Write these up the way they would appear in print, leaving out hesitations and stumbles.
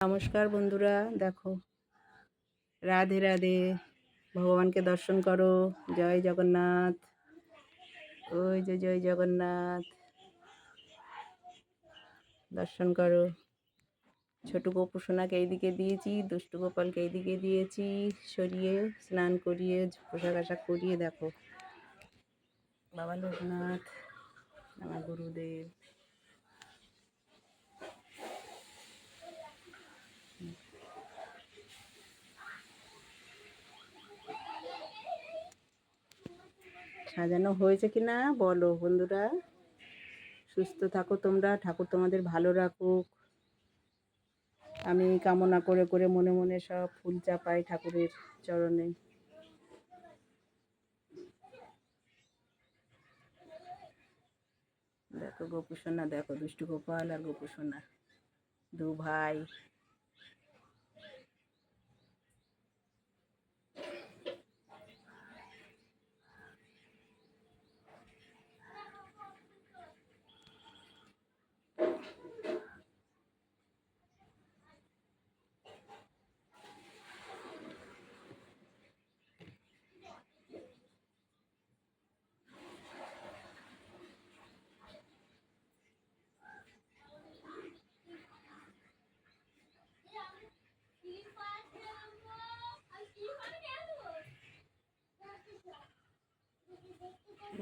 নমস্কার বন্ধুরা, দেখো রাধে রাধে। ভগবানকে দর্শন করো। জয় জগন্নাথ। ওই যে জয় জগন্নাথ, দর্শন করো। ছোট গোপু সোনাকে এইদিকে দিয়েছি, দুষ্টু গোপালকে এইদিকে দিয়েছি, সরিয়ে স্নান করিয়ে পোশাক আশাক করিয়ে দেখো বাবা লোকনাথ আমার গুরুদেব। সাজানো হয়েছে কিনা বলো বন্ধুরা। সুস্থ থাকো তোমরা, ঠাকুর তোমাদের ভালো রাখুক। আমি কামনা করে করে মনে মনে সব ফুল চাপাই ঠাকুরের চরণে। দেখো গোপু সোনা, দেখো দুষ্টু গোপাল আর গোপু সোনা, দু ভাই।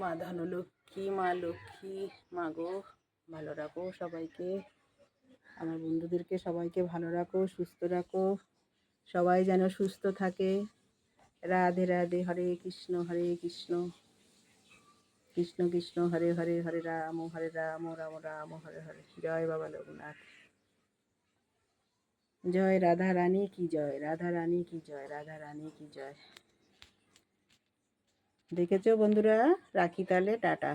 মা ধনলক্ষ্মী, মা লক্ষ্মী, মা গো ভালো রাখো সবাইকে, আমার বন্ধুদেরকে সবাইকে ভালো রাখো, সুস্থ রাখো, সবাই যেন সুস্থ থাকে। রাধে রাধে। হরে কৃষ্ণ কৃষ্ণ কৃষ্ণ হরে হরে, হরে রাম রাম রাম হরে হরে। জয় বাবা লোকনাথ। জয় রাধা রানী কি জয়, রাধা রানী কি জয়, রাধা রানী কি জয়। দেখেছো বন্ধুরা, রাখি তাহলে, টাটা।